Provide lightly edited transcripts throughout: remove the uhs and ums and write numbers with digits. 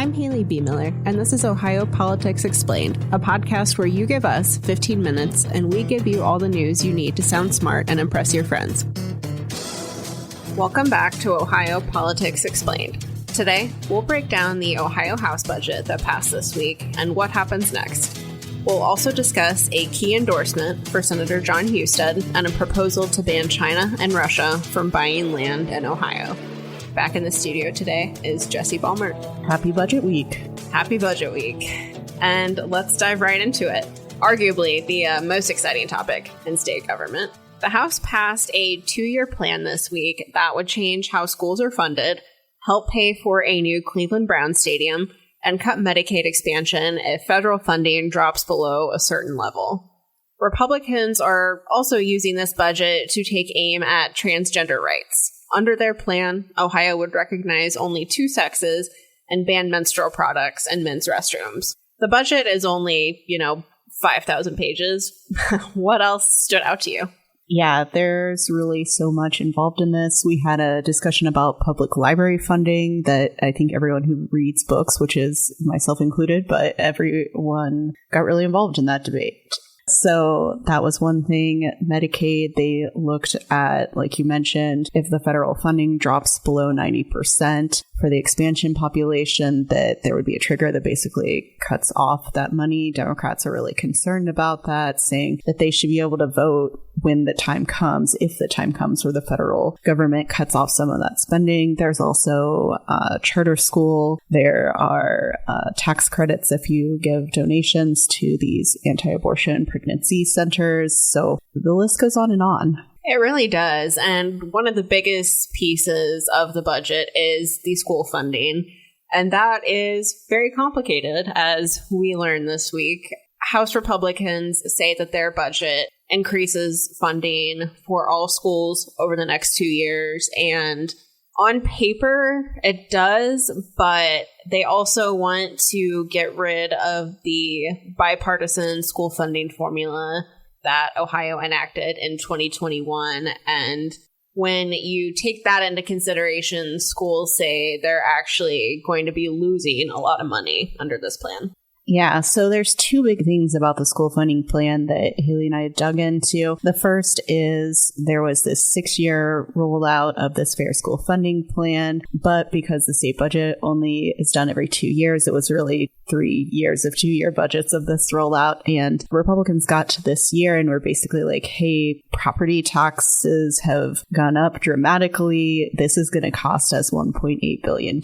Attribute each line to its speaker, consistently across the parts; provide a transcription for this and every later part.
Speaker 1: I'm Haley B. Miller, and this is Ohio Politics Explained, a podcast where you give us 15 minutes and we give you all the news you need to sound smart and impress your friends. Welcome back to Ohio Politics Explained. Today, we'll break down the Ohio House budget that passed this week and what happens next. We'll also discuss a key endorsement for Senator Jon Husted and a proposal to ban China and Russia from buying land in Ohio. Back in the studio today is Jesse Balmer.
Speaker 2: Happy Budget Week.
Speaker 1: Happy Budget Week. And let's dive right into it. Arguably the most exciting topic in state government. The House passed a 2-year plan this week that would change how schools are funded, help pay for a new Cleveland Browns stadium, and cut Medicaid expansion if federal funding drops below a certain level. Republicans are also using this budget to take aim at transgender rights. Under their plan, Ohio would recognize only 2 sexes and ban menstrual products in men's restrooms. The budget is only, 5,000 pages. What else stood out to you?
Speaker 2: Yeah, there's really so much involved in this. We had a discussion about public library funding that I think everyone who reads books, which is myself included, but everyone got really involved in that debate. So that was one thing. Medicaid, they looked at, like you mentioned, if the federal funding drops below 90% for the expansion population, that there would be a trigger that basically cuts off that money. Democrats are really concerned about that, saying that they should be able to vote when the time comes, if the time comes where the federal government cuts off some of that spending. There's also charter school. There are tax credits if you give donations to these anti-abortion pregnancy centers. So the list goes on and on.
Speaker 1: It really does. And one of the biggest pieces of the budget is the school funding. And that is very complicated, as we learned this week. House Republicans say that their budget increases funding for all schools over the next 2 years. And on paper, it does, but they also want to get rid of the bipartisan school funding formula that Ohio enacted in 2021. And when you take that into consideration, schools say they're actually going to be losing a lot of money under this plan.
Speaker 2: Yeah, so there's 2 big things about the school funding plan that Haley and I dug into. The first is there was this 6-year rollout of this fair school funding plan, but because the state budget only is done every 2 years, it was really 3 years of 2-year budgets of this rollout. And Republicans got to this year and were basically like, hey, property taxes have gone up dramatically. This is going to cost us $1.8 billion.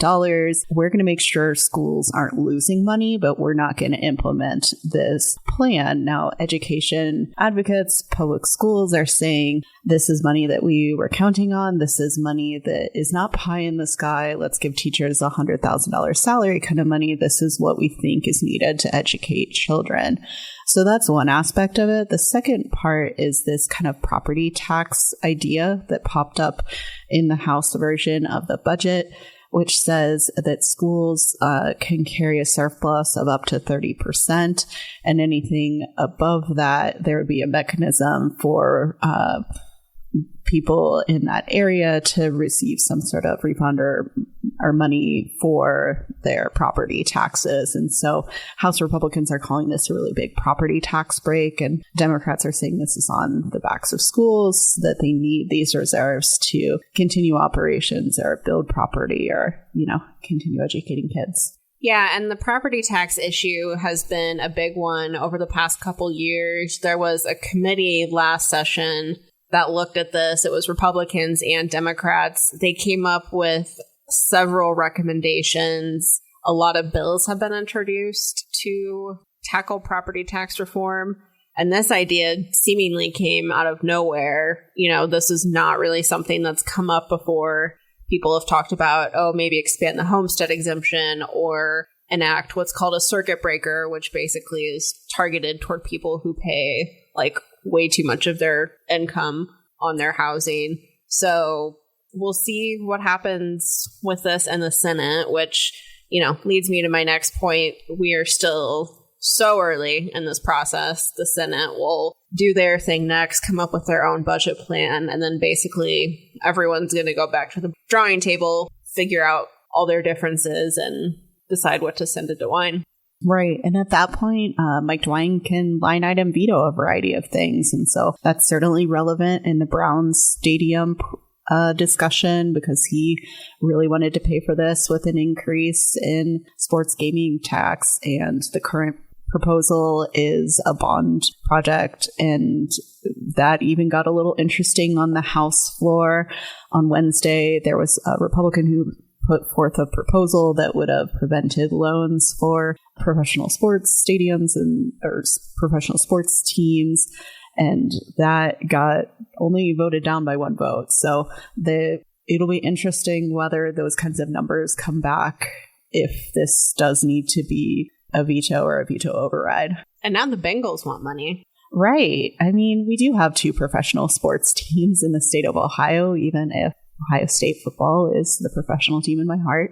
Speaker 2: We're going to make sure schools aren't losing money, but we're not going to implement this plan. Now, education advocates, public schools are saying this is money that we were counting on. This is money that is not pie in the sky. Let's give teachers a $100,000 salary kind of money. This is what we think is needed to educate children. So that's one aspect of it. The second part is this kind of property tax idea that popped up in the House version of the budget, which says that schools can carry a surplus of up to 30%, and anything above that, there would be a mechanism for people in that area to receive some sort of refund or money for their property taxes. And so House Republicans are calling this a really big property tax break, and Democrats are saying this is on the backs of schools, that they need these reserves to continue operations or build property or, continue educating kids.
Speaker 1: Yeah, and the property tax issue has been a big one over the past couple years. There was a committee last session that looked at this. It was Republicans and Democrats. They came up with several recommendations. A lot of bills have been introduced to tackle property tax reform. And this idea seemingly came out of nowhere. This is not really something that's come up before. People have talked about, maybe expand the homestead exemption or enact what's called a circuit breaker, which basically is targeted toward people who pay way too much of their income on their housing. So we'll see what happens with this in the Senate, which, leads me to my next point. We are still so early in this process. The Senate will do their thing next, come up with their own budget plan, and then basically everyone's going to go back to the drawing table, figure out all their differences, and decide what to send to DeWine.
Speaker 2: Right. And at that point, Mike DeWine can line item veto a variety of things. And so that's certainly relevant in the Browns stadium discussion, because he really wanted to pay for this with an increase in sports gaming tax. And the current proposal is a bond project. And that even got a little interesting on the House floor. On Wednesday, there was a Republican who put forth a proposal that would have prevented loans for professional sports stadiums or professional sports teams. And that got only voted down by one vote. So it'll be interesting whether those kinds of numbers come back if this does need to be a veto or a veto override.
Speaker 1: And now the Bengals want money.
Speaker 2: Right. I mean, we do have 2 professional sports teams in the state of Ohio, even if Ohio State football is the professional team in my heart.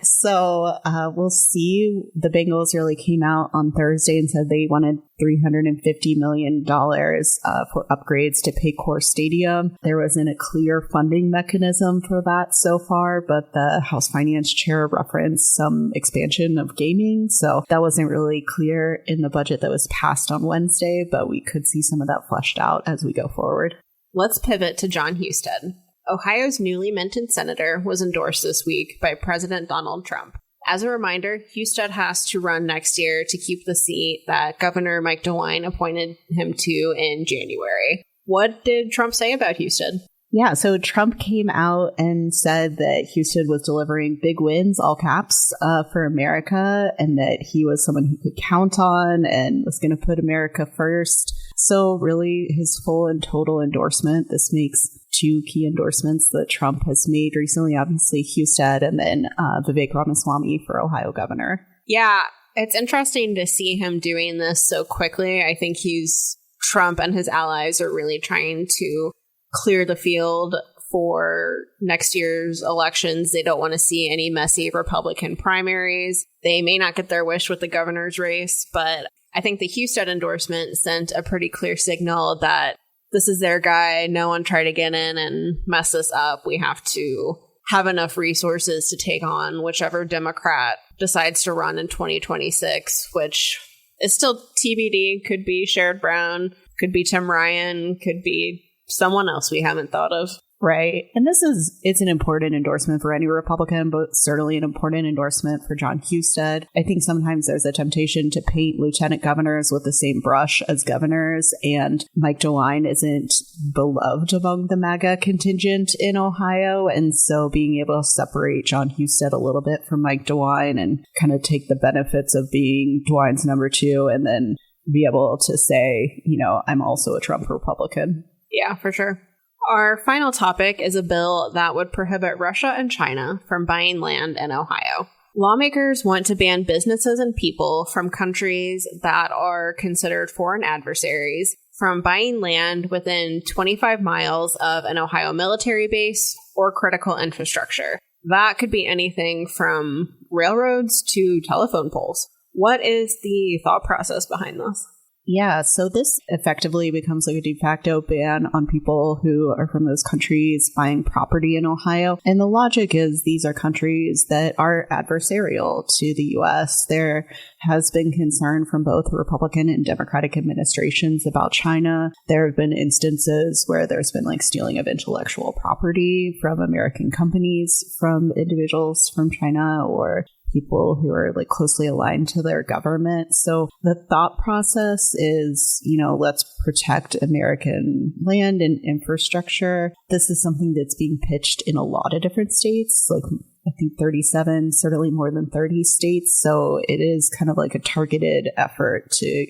Speaker 2: So we'll see. The Bengals really came out on Thursday and said they wanted $350 million for upgrades to Paycor Stadium. There wasn't a clear funding mechanism for that so far, but the House Finance Chair referenced some expansion of gaming. So that wasn't really clear in the budget that was passed on Wednesday, but we could see some of that fleshed out as we go forward.
Speaker 1: Let's pivot to Jon Husted. Ohio's newly minted senator was endorsed this week by President Donald Trump. As a reminder, Husted has to run next year to keep the seat that Governor Mike DeWine appointed him to in January. What did Trump say about Husted?
Speaker 2: Yeah, so Trump came out and said that Husted was delivering big wins, all caps, for America, and that he was someone who could count on and was going to put America first. So really, his full and total endorsement. This makes 2 key endorsements that Trump has made recently, obviously Husted and then Vivek Ramaswamy for Ohio governor.
Speaker 1: Yeah, it's interesting to see him doing this so quickly. I think Trump and his allies are really trying to clear the field for next year's elections. They don't want to see any messy Republican primaries. They may not get their wish with the governor's race, but I think the Husted endorsement sent a pretty clear signal that this is their guy. No one try to get in and mess this up. We have to have enough resources to take on whichever Democrat decides to run in 2026, which is still TBD. Could be Sherrod Brown, could be Tim Ryan, could be someone else we haven't thought of.
Speaker 2: Right. And it's an important endorsement for any Republican, but certainly an important endorsement for Jon Husted. I think sometimes there's a temptation to paint lieutenant governors with the same brush as governors, and Mike DeWine isn't beloved among the MAGA contingent in Ohio. And so being able to separate Jon Husted a little bit from Mike DeWine and kind of take the benefits of being DeWine's number 2 and then be able to say, I'm also a Trump Republican.
Speaker 1: Yeah, for sure. Our final topic is a bill that would prohibit Russia and China from buying land in Ohio. Lawmakers want to ban businesses and people from countries that are considered foreign adversaries from buying land within 25 miles of an Ohio military base or critical infrastructure. That could be anything from railroads to telephone poles. What is the thought process behind this?
Speaker 2: Yeah, so this effectively becomes like a de facto ban on people who are from those countries buying property in Ohio. And the logic is these are countries that are adversarial to the U.S. There has been concern from both Republican and Democratic administrations about China. There have been instances where there's been like stealing of intellectual property from American companies, from individuals from China, or people who are like closely aligned to their government. So the thought process is, let's protect American land and infrastructure. This is something that's being pitched in a lot of different states, like I think 37, certainly more than 30 states. So it is kind of like a targeted effort to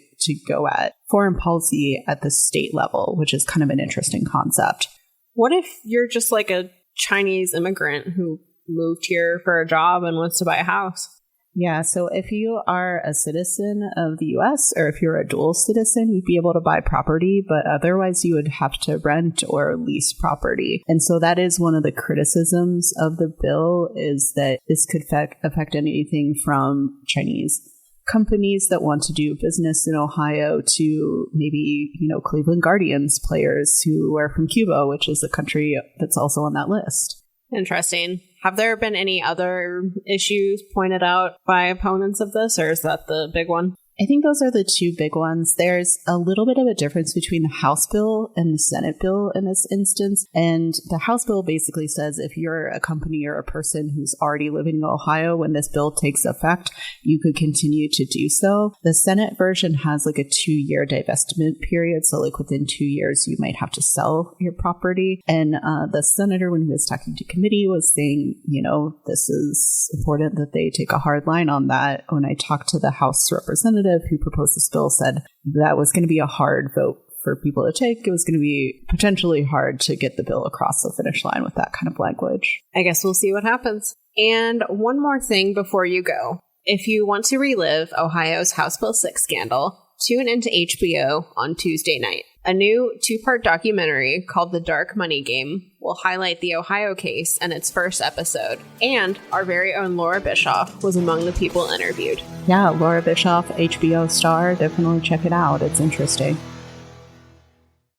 Speaker 2: go at foreign policy at the state level, which is kind of an interesting concept.
Speaker 1: What if you're just like a Chinese immigrant who moved here for a job and wants to buy a house?
Speaker 2: Yeah, so if you are a citizen of the U.S. or if you're a dual citizen, you'd be able to buy property, but otherwise you would have to rent or lease property. And so that is one of the criticisms of the bill, is that this could affect anything from Chinese companies that want to do business in Ohio to maybe, Cleveland Guardians players who are from Cuba, which is a country that's also on that list.
Speaker 1: Interesting. Have there been any other issues pointed out by opponents of this, or is that the big one?
Speaker 2: I think those are the two big ones. There's a little bit of a difference between the House bill and the Senate bill in this instance. And the House bill basically says if you're a company or a person who's already living in Ohio when this bill takes effect, you could continue to do so. The Senate version has like a 2-year divestment period. So like within 2 years, you might have to sell your property. And the senator, when he was talking to committee, was saying, this is important that they take a hard line on that. When I talked to the House representative who proposed this bill, said that was going to be a hard vote for people to take. It was going to be potentially hard to get the bill across the finish line with that kind of language.
Speaker 1: I guess we'll see what happens. And one more thing before you go. If you want to relive Ohio's House Bill 6 scandal, tune into HBO on Tuesday night. A new 2-part documentary called The Dark Money Game will highlight the Ohio case in its first episode. And our very own Laura Bischoff was among the people interviewed.
Speaker 2: Yeah, Laura Bischoff, HBO star. Definitely check it out. It's interesting.